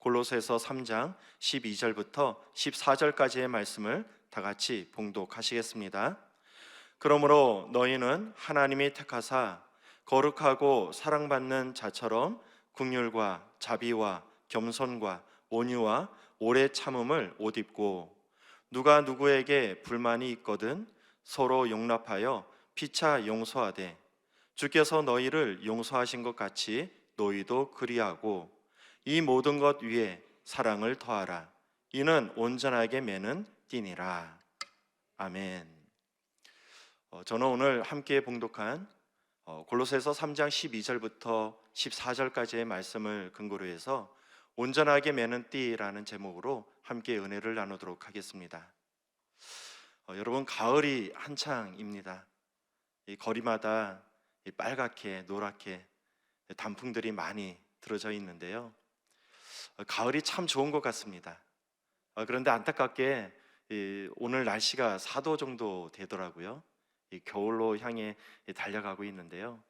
골로새서 3장 12절부터 14절까지의 말씀을 다 같이 봉독하시겠습니다. 그러므로 너희는 하나님이 택하사 거룩하고 사랑받는 자처럼 긍휼과 자비와 겸손과 온유와 오래 참음을 옷 입고, 누가 누구에게 불만이 있거든 서로 용납하여 피차 용서하되, 주께서 너희를 용서하신 것 같이 너희도 그리하고, 이 모든 것 위에 사랑을 더하라. 이는 온전하게 매는 띠니라. 아멘. 저는 오늘 함께 봉독한 골로새서 3장 12절부터 14절까지의 말씀을 근거로 해서 온전하게 매는 띠라는 제목으로 함께 은혜를 나누도록 하겠습니다. 여러분, 가을이 한창입니다. 이 거리마다 이 빨갛게 노랗게 단풍들이 많이 들어져 있는데요, 가을이 참 좋은 것 같습니다. 그런데 안타깝게 오늘 날씨가 4도 정도 되더라고요. 겨울로 향해 달려가고 있는데요,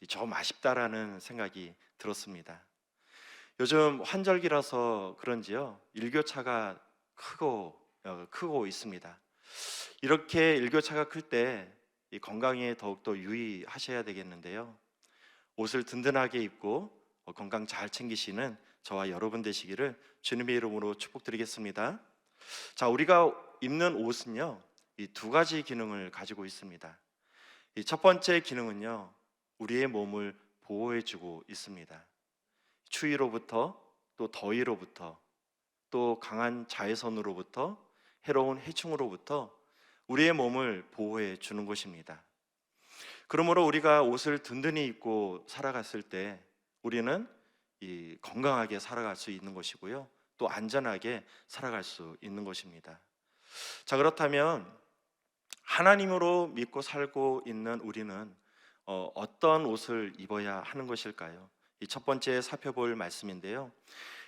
좀 아쉽다라는 생각이 들었습니다. 요즘 환절기라서 그런지요, 일교차가 크고 있습니다. 이렇게 일교차가 클 때 건강에 더욱더 유의하셔야 되겠는데요, 옷을 든든하게 입고 건강 잘 챙기시는 저와 여러분 되시기를 주님의 이름으로 축복드리겠습니다. 자, 우리가 입는 옷은요, 이 두 가지 기능을 가지고 있습니다. 이 첫 번째 기능은요, 우리의 몸을 보호해주고 있습니다. 추위로부터, 또 더위로부터, 또 강한 자외선으로부터, 해로운 해충으로부터 우리의 몸을 보호해 주는 것입니다. 그러므로 우리가 옷을 든든히 입고 살아갔을 때 우리는 건강하게 살아갈 수 있는 것이고요, 또 안전하게 살아갈 수 있는 것입니다. 자, 그렇다면 하나님으로 믿고 살고 있는 우리는 어떤 옷을 입어야 하는 것일까요? 이 첫 번째 살펴볼 말씀인데요,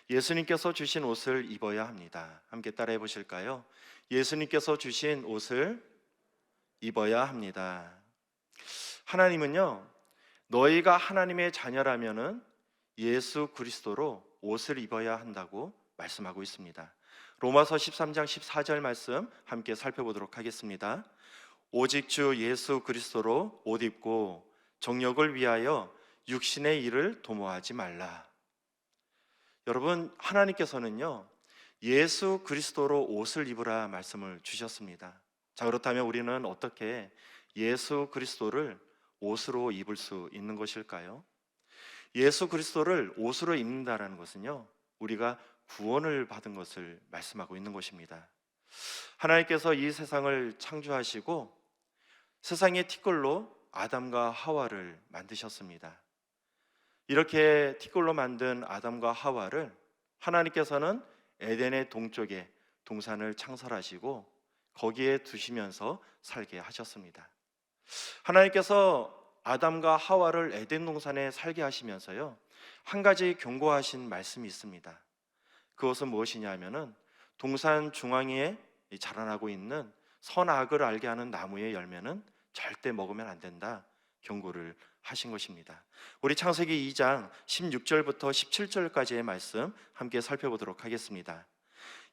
예수님께서 주신 옷을 입어야 합니다. 함께 따라해 보실까요? 예수님께서 주신 옷을 입어야 합니다. 하나님은요, 너희가 하나님의 자녀라면은 예수 그리스도로 옷을 입어야 한다고 말씀하고 있습니다. 로마서 13장 14절 말씀 함께 살펴보도록 하겠습니다. 오직 주 예수 그리스도로 옷 입고 정욕을 위하여 육신의 일을 도모하지 말라. 여러분, 하나님께서는요, 예수 그리스도로 옷을 입으라 말씀을 주셨습니다. 자, 그렇다면 우리는 어떻게 예수 그리스도를 옷으로 입을 수 있는 것일까요? 예수 그리스도를 옷으로 입는다라는 것은요, 우리가 구원을 받은 것을 말씀하고 있는 것입니다. 하나님께서 이 세상을 창조하시고 세상의 티끌로 아담과 하와를 만드셨습니다. 이렇게 티끌로 만든 아담과 하와를 하나님께서는 에덴의 동쪽에 동산을 창설하시고 거기에 두시면서 살게 하셨습니다. 하나님께서 아담과 하와를 에덴 동산에 살게 하시면서요, 한 가지 경고하신 말씀이 있습니다. 그것은 무엇이냐 하면은 동산 중앙에 자라나고 있는 선악을 알게 하는 나무의 열매는 절대 먹으면 안 된다 경고를 하신 것입니다. 우리 창세기 2장 16절부터 17절까지의 말씀 함께 살펴보도록 하겠습니다.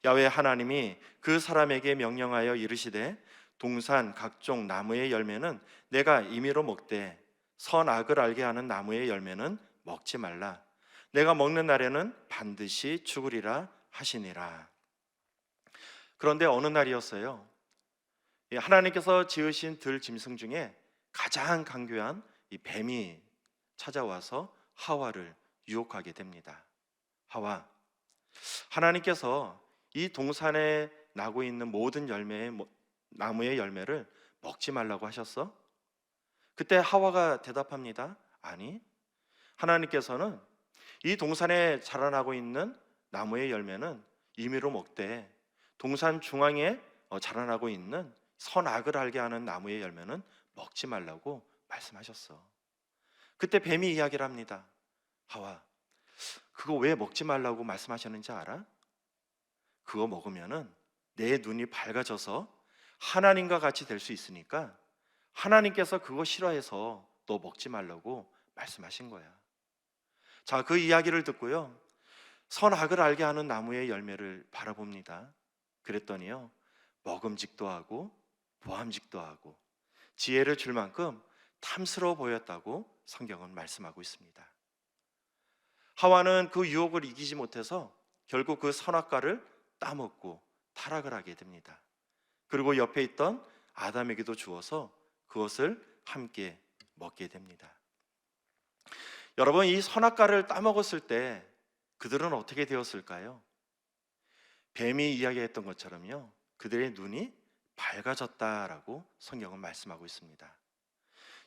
야훼 하나님이 그 사람에게 명령하여 이르시되, 동산 각종 나무의 열매는 내가 임의로 먹되 선악을 알게 하는 나무의 열매는 먹지 말라. 내가 먹는 날에는 반드시 죽으리라 하시니라. 그런데 어느 날이었어요, 하나님께서 지으신 들 짐승 중에 가장 강교한 이 뱀이 찾아와서 하와를 유혹하게 됩니다. 하와, 하나님께서 이 동산에 나고 있는 모든 나무의 열매를 먹지 말라고 하셨어? 그때 하와가 대답합니다. 아니, 하나님께서는 이 동산에 자라나고 있는 나무의 열매는 임의로 먹되 동산 중앙에 자라나고 있는 선악을 알게 하는 나무의 열매는 먹지 말라고 말씀하셨어. 그때 뱀이 이야기를 합니다. 하와, 그거 왜 먹지 말라고 말씀하셨는지 알아? 그거 먹으면은 내 눈이 밝아져서 하나님과 같이 될 수 있으니까 하나님께서 그거 싫어해서 너 먹지 말라고 말씀하신 거야. 자, 그 이야기를 듣고요, 선악을 알게 하는 나무의 열매를 바라봅니다. 그랬더니요, 먹음직도 하고 보암직도 하고 지혜를 줄 만큼 탐스러워 보였다고 성경은 말씀하고 있습니다. 하와는 그 유혹을 이기지 못해서 결국 그 선악과를 따먹고 타락을 하게 됩니다. 그리고 옆에 있던 아담에게도 주어서 그것을 함께 먹게 됩니다. 여러분, 이 선악과를 따먹었을 때 그들은 어떻게 되었을까요? 뱀이 이야기했던 것처럼요, 그들의 눈이 밝아졌다라고 성경은 말씀하고 있습니다.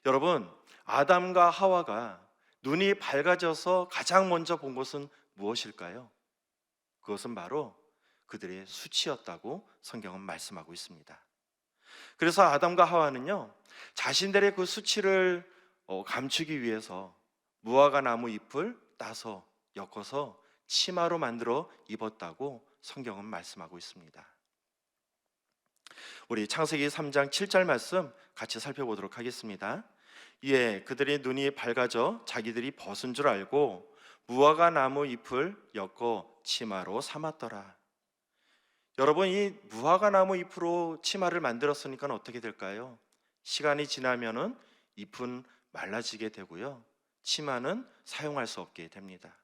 여러분, 아담과 하와가 눈이 밝아져서 가장 먼저 본 것은 무엇일까요? 그것은 바로 그들의 수치였다고 성경은 말씀하고 있습니다. 그래서 아담과 하와는요, 자신들의 그 수치를 감추기 위해서 무화과 나무 잎을 따서 엮어서 치마로 만들어 입었다고 성경은 말씀하고 있습니다. 우리 창세기 3장 7절 말씀 같이 살펴보도록 하겠습니다. 이에 그들의 눈이 밝아져 자기들이 벗은 줄 알고 무화과 나무 잎을 엮어 치마로 삼았더라. 여러분, 이 무화과 나무 잎으로 치마를 만들었으니까 어떻게 될까요? 시간이 지나면은 잎은 말라지게 되고요, 치마는 사용할 수 없게 됩니다.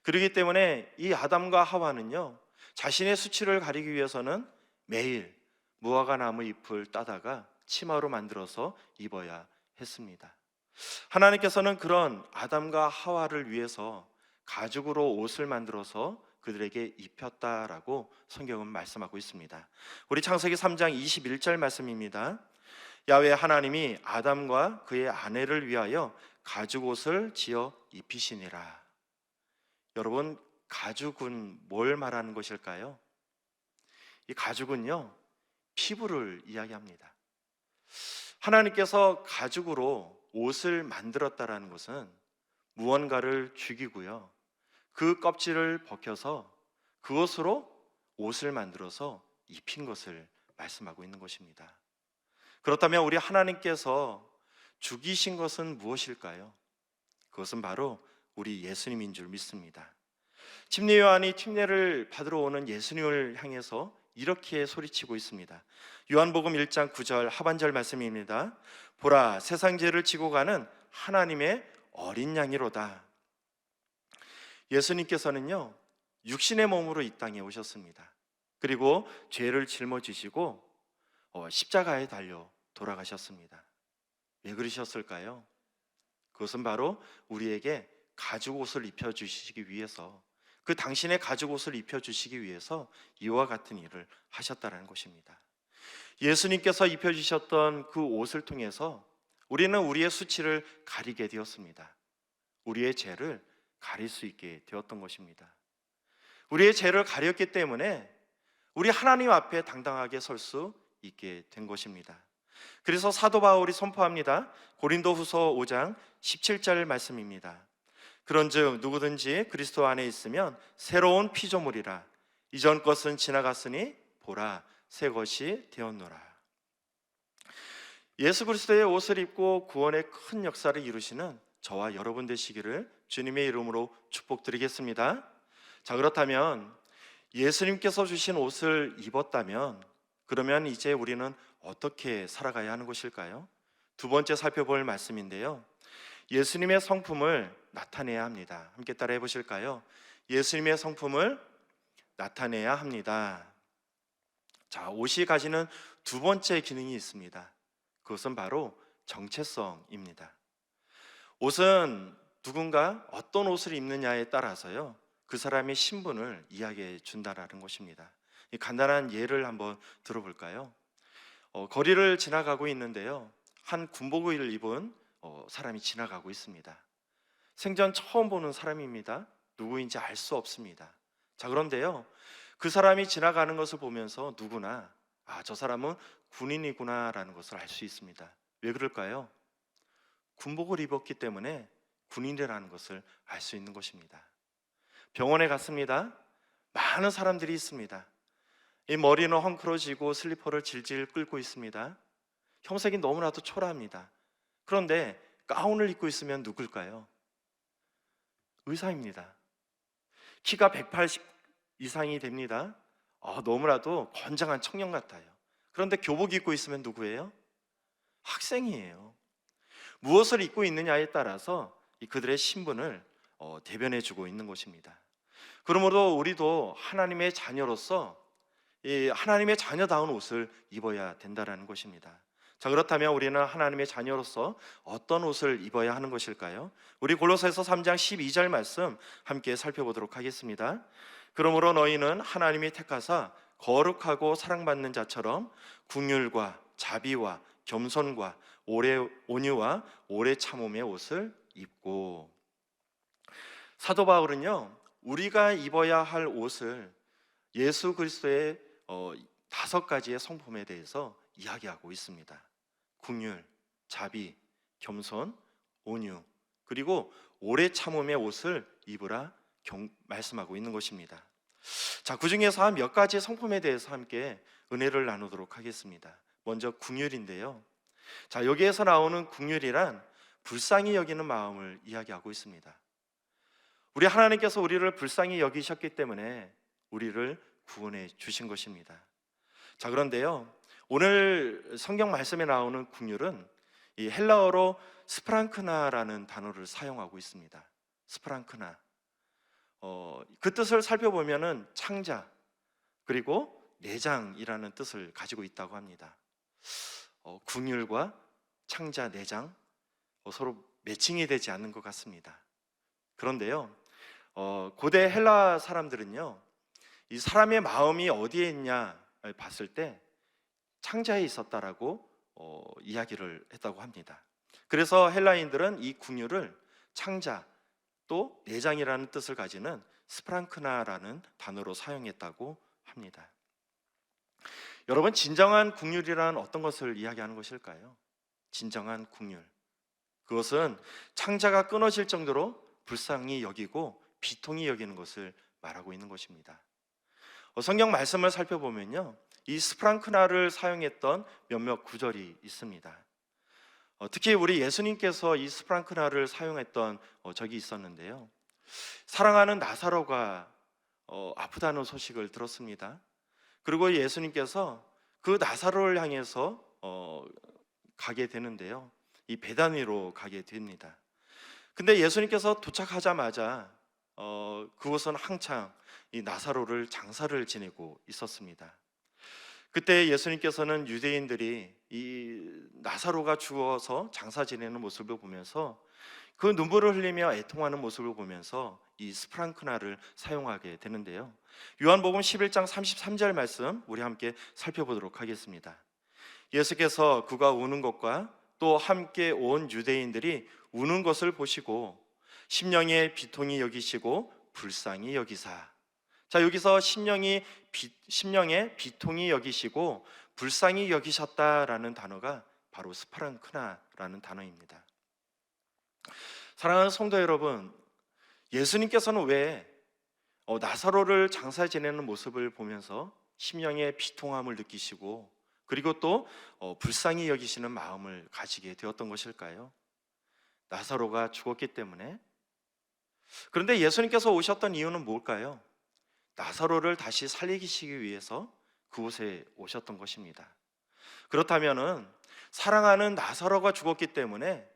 그렇기 때문에 이 아담과 하와는요, 자신의 수치를 가리기 위해서는 매일 무화과 나무 잎을 따다가 치마로 만들어서 입어야 했습니다. 하나님께서는 그런 아담과 하와를 위해서 가죽으로 옷을 만들어서 그들에게 입혔다라고 성경은 말씀하고 있습니다. 우리 창세기 3장 21절 말씀입니다. 야훼 하나님이 아담과 그의 아내를 위하여 가죽 옷을 지어 입히시니라. 여러분, 가죽은 뭘 말하는 것일까요? 이 가죽은요, 피부를 이야기합니다. 하나님께서 가죽으로 옷을 만들었다라는 것은 무언가를 죽이고요, 그 껍질을 벗겨서 그것으로 옷을 만들어서 입힌 것을 말씀하고 있는 것입니다. 그렇다면 우리 하나님께서 죽이신 것은 무엇일까요? 그것은 바로 우리 예수님인 줄 믿습니다. 침례 요한이 침례를 받으러 오는 예수님을 향해서 이렇게 소리치고 있습니다. 요한복음 1장 9절 하반절 말씀입니다. 보라, 세상 죄를 지고 가는 하나님의 어린 양이로다. 예수님께서는요, 육신의 몸으로 이 땅에 오셨습니다. 그리고 죄를 짊어지시고 십자가에 달려 돌아가셨습니다. 왜 그러셨을까요? 그것은 바로 우리에게 가죽 옷을 입혀주시기 위해서, 그 당신의 가죽 옷을 입혀주시기 위해서 이와 같은 일을 하셨다는 것입니다. 예수님께서 입혀주셨던 그 옷을 통해서 우리는 우리의 수치를 가리게 되었습니다. 우리의 죄를 가릴 수 있게 되었던 것입니다. 우리의 죄를 가렸기 때문에 우리 하나님 앞에 당당하게 설 수 있게 된 것입니다. 그래서 사도 바울이 선포합니다. 고린도후서 5장 17절 말씀입니다. 그런즉 누구든지 그리스도 안에 있으면 새로운 피조물이라. 이전 것은 지나갔으니 보라, 새 것이 되었노라. 예수 그리스도의 옷을 입고 구원의 큰 역사를 이루시는 저와 여러분 되시기를 주님의 이름으로 축복드리겠습니다. 자, 그렇다면 예수님께서 주신 옷을 입었다면 그러면 이제 우리는 어떻게 살아가야 하는 것일까요? 두 번째 살펴볼 말씀인데요, 예수님의 성품을 나타내야 합니다. 함께 따라해 보실까요? 예수님의 성품을 나타내야 합니다. 자, 옷이 가지는 두 번째 기능이 있습니다. 그것은 바로 정체성입니다. 옷은 누군가 어떤 옷을 입느냐에 따라서요, 그 사람의 신분을 이야기해 준다라는 것입니다. 이 간단한 예를 한번 들어볼까요? 거리를 지나가고 있는데요, 한 군복을 입은 사람이 지나가고 있습니다. 생전 처음 보는 사람입니다. 누구인지 알 수 없습니다. 자, 그런데요, 그 사람이 지나가는 것을 보면서 누구나 저 사람은 군인이구나 라는 것을 알 수 있습니다. 왜 그럴까요? 군복을 입었기 때문에 군인이라는 것을 알 수 있는 것입니다. 병원에 갔습니다. 많은 사람들이 있습니다. 이 머리는 헝클어지고 슬리퍼를 질질 끌고 있습니다. 혈색이 너무나도 초라합니다. 그런데 가운을 입고 있으면 누굴까요? 의사입니다. 키가 180 이상이 됩니다. 너무나도 건장한 청년 같아요. 그런데 교복 입고 있으면 누구예요? 학생이에요. 무엇을 입고 있느냐에 따라서 그들의 신분을 대변해 주고 있는 것입니다. 그러므로 우리도 하나님의 자녀로서 이 하나님의 자녀다운 옷을 입어야 된다는 것입니다. 자, 그렇다면 우리는 하나님의 자녀로서 어떤 옷을 입어야 하는 것일까요? 우리 골로새서 3장 12절 말씀 함께 살펴보도록 하겠습니다. 그러므로 너희는 하나님이 택하사 거룩하고 사랑받는 자처럼 긍휼과 자비와 겸손과 오래 온유와 오래 참음의 옷을 입고. 사도 바울은요, 우리가 입어야 할 옷을 예수 그리스도의 5가지의 성품에 대해서 이야기하고 있습니다. 긍휼, 자비, 겸손, 온유, 그리고 오래 참음의 옷을 입으라 말씀하고 있는 것입니다. 자, 그 중에서 몇 가지 성품에 대해서 함께 은혜를 나누도록 하겠습니다. 먼저 긍휼인데요. 자, 여기에서 나오는 긍휼이란 불쌍히 여기는 마음을 이야기하고 있습니다. 우리 하나님께서 우리를 불쌍히 여기셨기 때문에 우리를 구원해 주신 것입니다. 자, 그런데요, 오늘 성경 말씀에 나오는 긍휼은 이 헬라어로 스프랑크나라는 단어를 사용하고 있습니다. 스프랑크나. 그 뜻을 살펴보면은 창자 그리고 내장이라는 뜻을 가지고 있다고 합니다. 긍휼과 창자, 내장 서로 매칭이 되지 않는 것 같습니다. 그런데요, 고대 헬라 사람들은요, 이 사람의 마음이 어디에 있냐 봤을 때 창자에 있었다라고 이야기를 했다고 합니다. 그래서 헬라인들은 이 긍휼을 창자 또 내장이라는 뜻을 가지는 스프랑크나라는 단어로 사용했다고 합니다. 여러분, 진정한 긍휼이란 어떤 것을 이야기하는 것일까요? 진정한 긍휼, 그것은 창자가 끊어질 정도로 불쌍히 여기고 비통히 여기는 것을 말하고 있는 것입니다. 성경 말씀을 살펴보면요, 이 스프랑크나를 사용했던 몇몇 구절이 있습니다. 특히 우리 예수님께서 이 스프랑크나를 사용했던 적이 있었는데요, 사랑하는 나사로가 아프다는 소식을 들었습니다. 그리고 예수님께서 그 나사로를 향해서 가게 되는데요, 이 베다니로 가게 됩니다. 근데 예수님께서 도착하자마자 그곳은 한창 이 나사로를 장사를 지내고 있었습니다. 그때 예수님께서는 유대인들이 이 나사로가 죽어서 장사 지내는 모습을 보면서 그 눈물을 흘리며 애통하는 모습을 보면서 이 스프랑크나를 사용하게 되는데요, 요한복음 11장 33절 말씀 우리 함께 살펴보도록 하겠습니다. 예수께서 그가 우는 것과 또 함께 온 유대인들이 우는 것을 보시고 심령의 비통히 여기시고 불쌍히 여기사. 자, 여기서 심령의 비통히 여기시고 불쌍히 여기셨다라는 단어가 바로 스프랑크나라는 단어입니다. 사랑하는 성도 여러분, 예수님께서는 왜 나사로를 장사 지내는 모습을 보면서 심령의 비통함을 느끼시고 그리고 또 불쌍히 여기시는 마음을 가지게 되었던 것일까요? 나사로가 죽었기 때문에. 그런데 예수님께서 오셨던 이유는 뭘까요? 나사로를 다시 살리시기 위해서 그곳에 오셨던 것입니다. 그렇다면은 사랑하는 나사로가 죽었기 때문에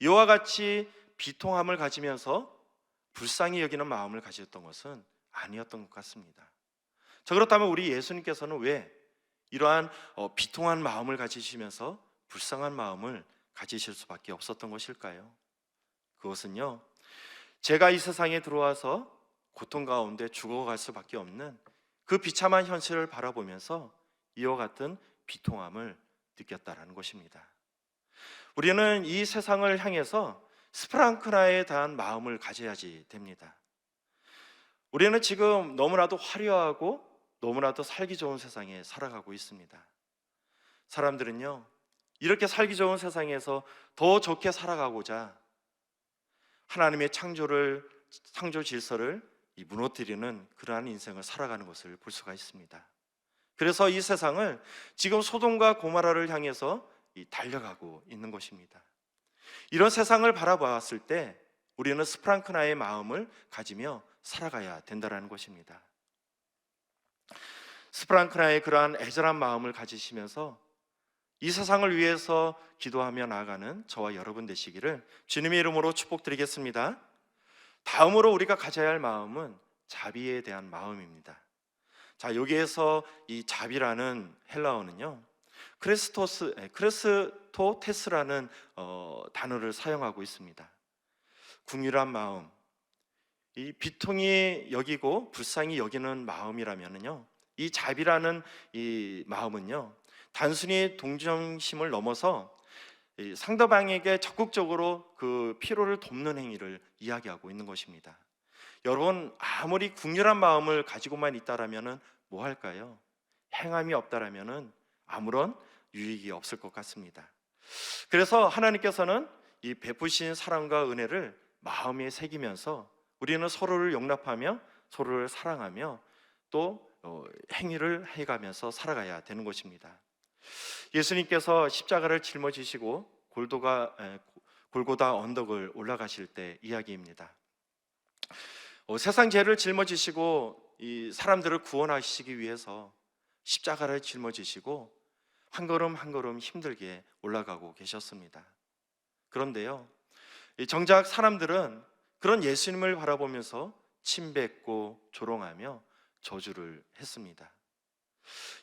이와 같이 비통함을 가지면서 불쌍히 여기는 마음을 가졌던 것은 아니었던 것 같습니다. 자, 그렇다면 우리 예수님께서는 왜 이러한 비통한 마음을 가지시면서 불쌍한 마음을 가지실 수밖에 없었던 것일까요? 그것은요, 제가 이 세상에 들어와서 고통 가운데 죽어갈 수밖에 없는 그 비참한 현실을 바라보면서 이와 같은 비통함을 느꼈다라는 것입니다. 우리는 이 세상을 향해서 스프랑크나에 대한 마음을 가져야지 됩니다. 우리는 지금 너무나도 화려하고 너무나도 살기 좋은 세상에 살아가고 있습니다. 사람들은요, 이렇게 살기 좋은 세상에서 더 좋게 살아가고자 하나님의 창조 질서를 무너뜨리는 그러한 인생을 살아가는 것을 볼 수가 있습니다. 그래서 이 세상을 지금 소돔과 고모라를 향해서 달려가고 있는 것입니다. 이런 세상을 바라봤을 때 우리는 스프랑크나의 마음을 가지며 살아가야 된다라는 것입니다. 스프랑크나의 그러한 애절한 마음을 가지시면서 이 세상을 위해서 기도하며 나아가는 저와 여러분 되시기를 주님의 이름으로 축복드리겠습니다. 다음으로 우리가 가져야 할 마음은 자비에 대한 마음입니다. 자, 여기에서 이 자비라는 헬라어는요, 크레스토테스라는 단어를 사용하고 있습니다. 궁휼한 마음, 이 비통히 여기고 불쌍히 여기는 마음이라면요, 이 자비라는 이 마음은요, 단순히 동정심을 넘어서 이 상대방에게 적극적으로 그 필요를 돕는 행위를 이야기하고 있는 것입니다. 여러분, 아무리 궁휼한 마음을 가지고만 있다라면은 뭐 할까요? 행함이 없다라면은 아무런 유익이 없을 것 같습니다. 그래서 하나님께서는 이 베푸신 사랑과 은혜를 마음에 새기면서 우리는 서로를 용납하며 서로를 사랑하며 또 행위를 해가면서 살아가야 되는 것입니다. 예수님께서 십자가를 짊어지시고 골고다 언덕을 올라가실 때 이야기입니다. 세상 죄를 짊어지시고 이 사람들을 구원하시기 위해서 십자가를 짊어지시고 한 걸음 한 걸음 힘들게 올라가고 계셨습니다. 그런데요, 정작 사람들은 그런 예수님을 바라보면서 침뱉고 조롱하며 저주를 했습니다.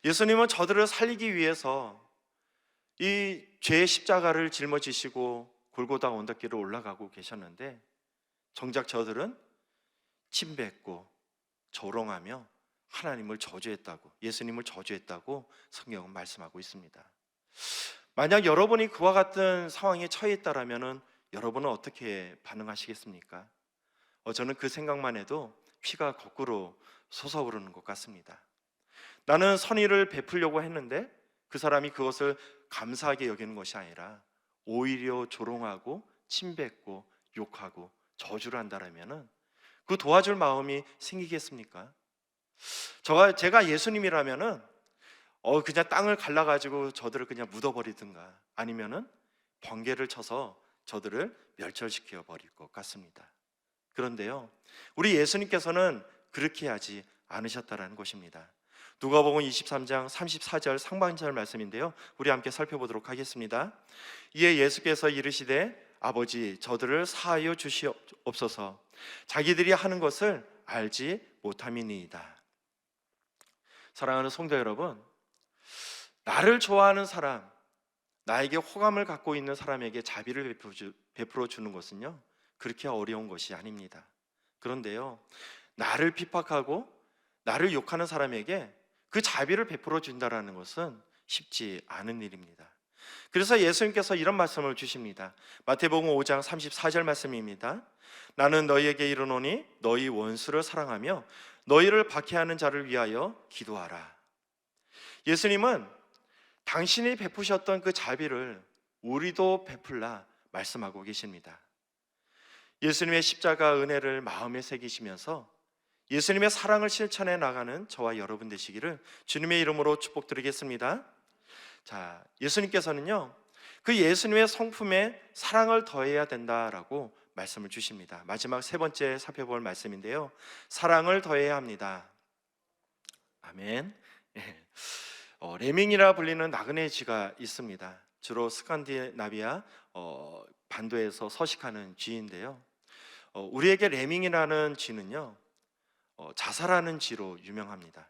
예수님은 저들을 살리기 위해서 이 죄의 십자가를 짊어지시고 골고다 언덕길을 올라가고 계셨는데 정작 저들은 침뱉고 조롱하며 하나님을 저주했다고, 예수님을 저주했다고 성경은 말씀하고 있습니다. 만약 여러분이 그와 같은 상황에 처해 있다라면 여러분은 어떻게 반응하시겠습니까? 저는 그 생각만 해도 피가 거꾸로 솟아오르는 것 같습니다. 나는 선의를 베풀려고 했는데 그 사람이 그것을 감사하게 여기는 것이 아니라 오히려 조롱하고 침뱉고 욕하고 저주를 한다라면은 그 도와줄 마음이 생기겠습니까? 제가 예수님이라면은 그냥 땅을 갈라가지고 저들을 그냥 묻어버리든가 아니면은 번개를 쳐서 저들을 멸절시켜 버릴 것 같습니다. 그런데요, 우리 예수님께서는 그렇게 하지 않으셨다라는 것입니다. 누가복음 23장 34절 상반절 말씀인데요, 우리 함께 살펴보도록 하겠습니다. 이에 예수께서 이르시되 아버지 저들을 사하여 주시옵소서, 자기들이 하는 것을 알지 못함이니이다. 사랑하는 성도 여러분, 나를 좋아하는 사람, 나에게 호감을 갖고 있는 사람에게 자비를 베풀어 주는 것은요, 그렇게 어려운 것이 아닙니다. 그런데요, 나를 핍박하고 나를 욕하는 사람에게 그 자비를 베풀어 준다라는 것은 쉽지 않은 일입니다. 그래서 예수님께서 이런 말씀을 주십니다. 마태복음 5장 34절 말씀입니다. 나는 너희에게 이르노니 너희 원수를 사랑하며 너희를 박해하는 자를 위하여 기도하라. 예수님은 당신이 베푸셨던 그 자비를 우리도 베풀라 말씀하고 계십니다. 예수님의 십자가 은혜를 마음에 새기시면서 예수님의 사랑을 실천해 나가는 저와 여러분 되시기를 주님의 이름으로 축복드리겠습니다. 자, 예수님께서는요, 그 예수님의 성품에 사랑을 더해야 된다라고 말씀을 주십니다. 마지막 세 번째 살펴볼 말씀인데요, 사랑을 더해야 합니다. 아멘. 레밍이라 불리는 나그네 쥐가 있습니다. 주로 스칸디나비아 반도에서 서식하는 쥐인데요, 우리에게 레밍이라는 쥐는요, 자살하는 쥐로 유명합니다.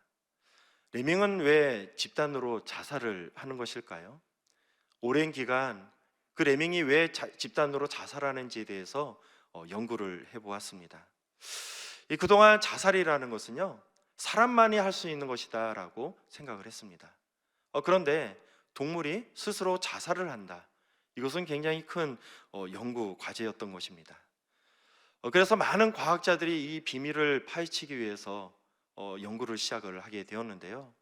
레밍은 왜 집단으로 자살을 하는 것일까요? 오랜 기간 그 레밍이 왜 집단으로 자살하는지에 대해서 연구를 해보았습니다. 그동안 자살이라는 것은요, 사람만이 할 수 있는 것이다 라고 생각을 했습니다. 그런데 동물이 스스로 자살을 한다, 이것은 굉장히 큰 연구 과제였던 것입니다. 그래서 많은 과학자들이 이 비밀을 파헤치기 위해서 연구를 시작을 하게 되었는데요,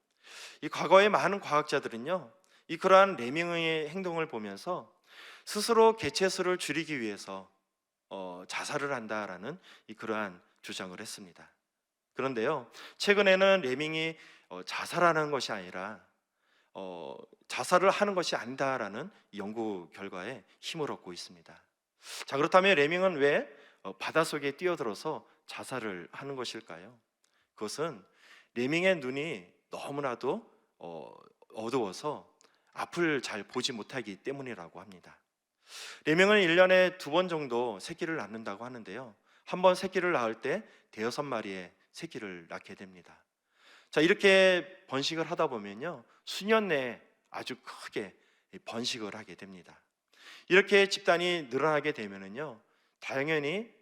이 과거의 많은 과학자들은요, 그러한 레밍의 행동을 보면서 스스로 개체수를 줄이기 위해서 자살을 한다라는 그러한 주장을 했습니다. 그런데요, 최근에는 레밍이 자살하는 것이 아니라 자살을 하는 것이 아니다라는 연구 결과에 힘을 얻고 있습니다. 자, 그렇다면 레밍은 왜 바닷속에 뛰어들어서 자살을 하는 것일까요? 그것은 레밍의 눈이 너무나도 어두워서 앞을 잘 보지 못하기 때문이라고 합니다. 레밍은 1년에 2번 정도 새끼를 낳는다고 하는데요, 한 번 새끼를 낳을 때 대여섯 마리의 새끼를 낳게 됩니다. 자, 이렇게 번식을 하다 보면요, 수년 내에 아주 크게 번식을 하게 됩니다. 이렇게 집단이 늘어나게 되면은요, 당연히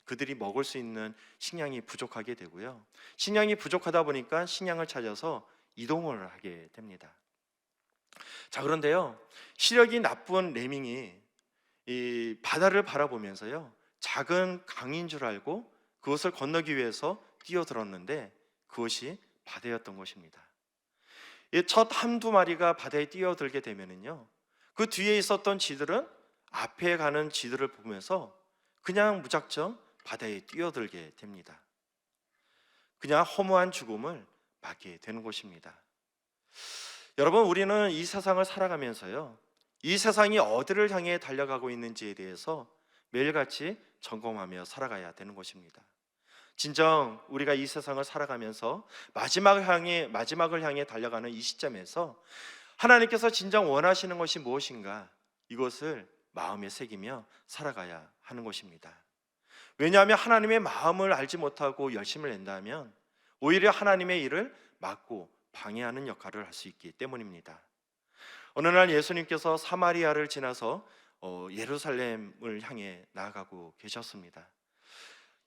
그들이 먹을 수 있는 식량이 부족하게 되고요, 식량이 부족하다 보니까 식량을 찾아서 이동을 하게 됩니다. 자, 그런데요, 시력이 나쁜 레밍이 이 바다를 바라보면서요, 작은 강인 줄 알고 그것을 건너기 위해서 뛰어들었는데 그것이 바다였던 것입니다. 첫 한두 마리가 바다에 뛰어들게 되면은요, 그 뒤에 있었던 쥐들은 앞에 가는 쥐들을 보면서 그냥 무작정 바다에 뛰어들게 됩니다. 그냥 허무한 죽음을 맞게 되는 것입니다. 여러분, 우리는 이 세상을 살아가면서요, 이 세상이 어디를 향해 달려가고 있는지에 대해서 매일같이 점검하며 살아가야 되는 것입니다. 진정 우리가 이 세상을 살아가면서 마지막을 향해 달려가는 이 시점에서 하나님께서 진정 원하시는 것이 무엇인가, 이것을 마음에 새기며 살아가야 하는 것입니다. 왜냐하면 하나님의 마음을 알지 못하고 열심을 낸다면 오히려 하나님의 일을 막고 방해하는 역할을 할 수 있기 때문입니다. 어느 날 예수님께서 사마리아를 지나서 예루살렘을 향해 나아가고 계셨습니다.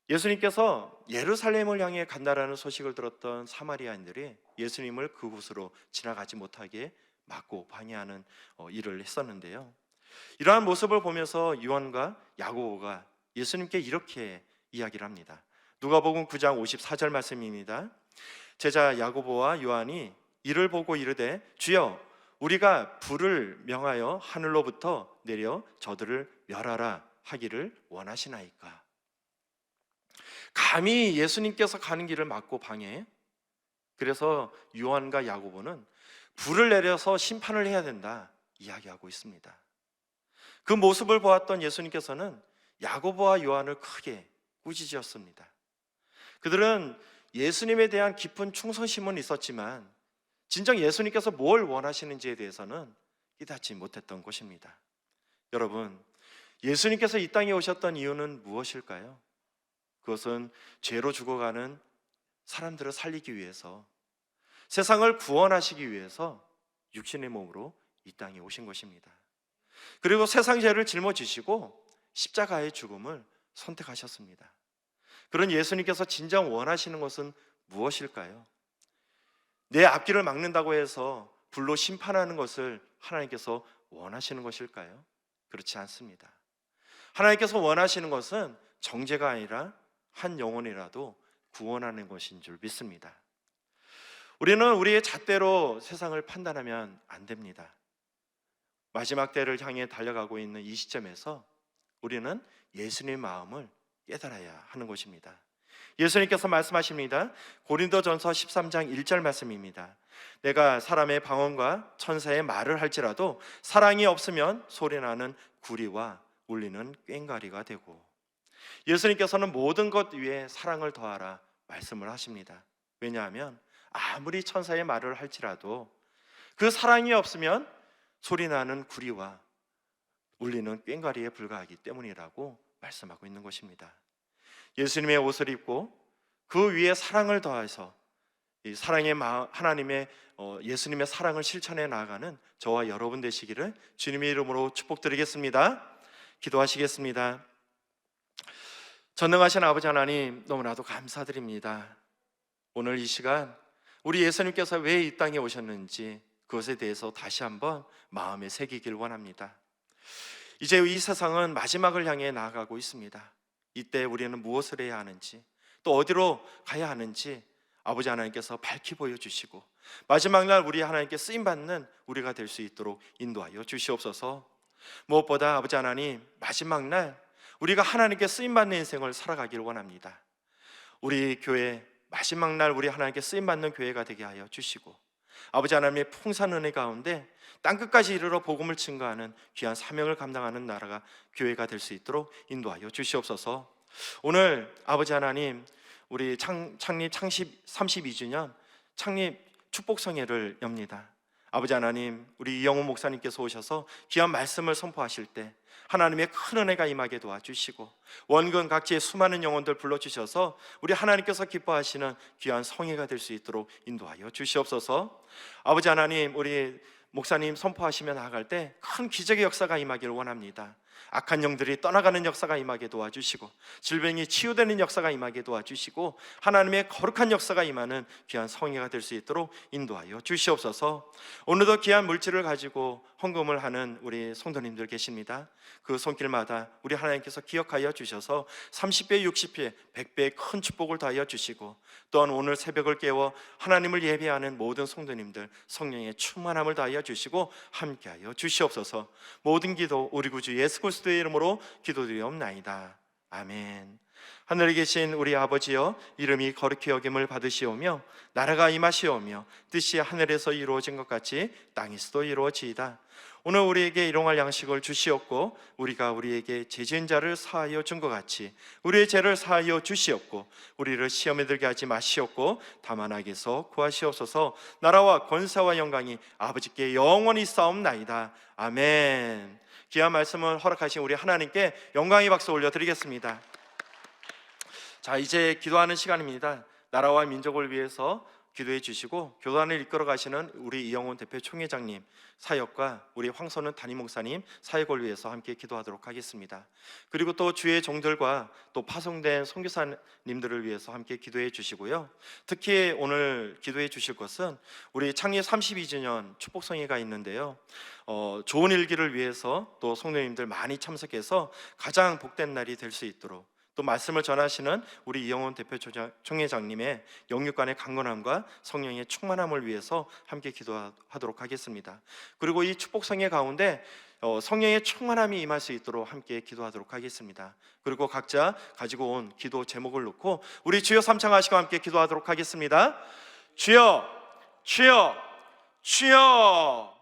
예수님께서 예루살렘을 향해 간다라는 소식을 들었던 사마리아인들이 예수님을 그곳으로 지나가지 못하게 막고 방해하는 일을 했었는데요, 이러한 모습을 보면서 요한과 야고보가 예수님께 이렇게 이야기를 합니다. 누가복음 9장 54절 말씀입니다. 제자 야고보와 요한이 이를 보고 이르되 주여, 우리가 불을 명하여 하늘로부터 내려 저들을 멸하라 하기를 원하시나이까. 감히 예수님께서 가는 길을 막고 방해해? 그래서 요한과 야고보는 불을 내려서 심판을 해야 된다 이야기하고 있습니다. 그 모습을 보았던 예수님께서는 야고보와 요한을 크게 꾸짖으셨습니다. 그들은 예수님에 대한 깊은 충성심은 있었지만 진정 예수님께서 뭘 원하시는지에 대해서는 깨닫지 못했던 것입니다. 여러분, 예수님께서 이 땅에 오셨던 이유는 무엇일까요? 그것은 죄로 죽어가는 사람들을 살리기 위해서, 세상을 구원하시기 위해서 육신의 몸으로 이 땅에 오신 것입니다. 그리고 세상 죄를 짊어지시고 십자가의 죽음을 선택하셨습니다. 그런 예수님께서 진정 원하시는 것은 무엇일까요? 내 앞길을 막는다고 해서 불로 심판하는 것을 하나님께서 원하시는 것일까요? 그렇지 않습니다. 하나님께서 원하시는 것은 정죄가 아니라 한 영혼이라도 구원하는 것인 줄 믿습니다. 우리는 우리의 잣대로 세상을 판단하면 안 됩니다. 마지막 때를 향해 달려가고 있는 이 시점에서 우리는 예수님의 마음을 깨달아야 하는 것입니다. 예수님께서 말씀하십니다. 고린도전서 13장 1절 말씀입니다. 내가 사람의 방언과 천사의 말을 할지라도 사랑이 없으면 소리나는 구리와 울리는 꽹과리가 되고. 예수님께서는 모든 것 위에 사랑을 더하라 말씀을 하십니다. 왜냐하면 아무리 천사의 말을 할지라도 그 사랑이 없으면 소리나는 구리와 울리는 꽹과리에 불과하기 때문이라고 말씀하고 있는 것입니다. 예수님의 옷을 입고 그 위에 사랑을 더해서 이 사랑의 하나님의 예수님의 사랑을 실천해 나아가는 저와 여러분 되시기를 주님의 이름으로 축복드리겠습니다. 기도하시겠습니다. 전능하신 아버지 하나님, 너무나도 감사드립니다. 오늘 이 시간 우리 예수님께서 왜 이 땅에 오셨는지 그것에 대해서 다시 한번 마음에 새기길 원합니다. 이제 이 세상은 마지막을 향해 나아가고 있습니다. 이때 우리는 무엇을 해야 하는지, 또 어디로 가야 하는지 아버지 하나님께서 밝히 보여주시고 마지막 날 우리 하나님께 쓰임받는 우리가 될 수 있도록 인도하여 주시옵소서. 무엇보다 아버지 하나님, 마지막 날 우리가 하나님께 쓰임받는 인생을 살아가길 원합니다. 우리 교회 마지막 날 우리 하나님께 쓰임받는 교회가 되게 하여 주시고 아버지 하나님의 풍성한 은혜 가운데 땅끝까지 이르러 복음을 증거하는 귀한 사명을 감당하는 나라가 교회가 될 수 있도록 인도하여 주시옵소서. 오늘 아버지 하나님, 우리 창립 32주년 창립 축복성회를 엽니다. 아버지 하나님, 우리 이영호 목사님께서 오셔서 귀한 말씀을 선포하실 때 하나님의 큰 은혜가 임하게 도와주시고, 원근 각지의 수많은 영혼들 불러주셔서 우리 하나님께서 기뻐하시는 귀한 성회가 될 수 있도록 인도하여 주시옵소서. 아버지 하나님, 우리 목사님 선포하시며 나아갈 때 큰 기적의 역사가 임하기를 원합니다. 악한 영들이 떠나가는 역사가 임하게 도와주시고, 질병이 치유되는 역사가 임하게 도와주시고, 하나님의 거룩한 역사가 임하는 귀한 성회가 될 수 있도록 인도하여 주시옵소서. 오늘도 귀한 물질을 가지고 헌금을 하는 우리 성도님들 계십니다. 그 손길마다 우리 하나님께서 기억하여 주셔서 30배, 60배, 100배의 큰 축복을 더하여 주시고, 또한 오늘 새벽을 깨워 하나님을 예배하는 모든 성도님들 성령의 충만함을 더하여 주시고 함께하여 주시옵소서. 모든 기도 우리 구주 예수 그리스도의 이름으로 기도드리옵나이다. 아멘. 하늘에 계신 우리 아버지여, 이름이 거룩히 여김을 받으시오며 나라가 임하시오며 뜻이 하늘에서 이루어진 것 같이 땅에서도 이루어지이다. 오늘 우리에게 일용할 양식을 주시옵고, 우리가 우리에게 죄지은 자를 사하여 준 것 같이 우리의 죄를 사하여 주시옵고, 우리를 시험에 들게 하지 마시옵고 다만 악에서 구하시옵소서. 나라와 권세와 영광이 아버지께 영원히 있사옵나이다. 아멘. 귀한 말씀을 허락하신 우리 하나님께 영광의 박수 올려드리겠습니다. 자, 이제 기도하는 시간입니다. 나라와 민족을 위해서 기도해 주시고, 교단을 이끌어 가시는 우리 이영훈 대표 총회장님 사역과 우리 황선은 담임 목사님 사역을 위해서 함께 기도하도록 하겠습니다. 그리고 또 주의 종들과 또 파송된 선교사님들을 위해서 함께 기도해 주시고요. 특히 오늘 기도해 주실 것은 우리 창립 32주년 축복성회가 있는데요, 좋은 일기를 위해서 또 성도님들 많이 참석해서 가장 복된 날이 될 수 있도록, 또 말씀을 전하시는 우리 이영훈 대표 총회장님의 영육간의 강건함과 성령의 충만함을 위해서 함께 기도하도록 하겠습니다. 그리고 이 축복성회 가운데 성령의 충만함이 임할 수 있도록 함께 기도하도록 하겠습니다. 그리고 각자 가지고 온 기도 제목을 놓고 우리 주여 삼창하시고 함께 기도하도록 하겠습니다. 주여, 주여, 주여.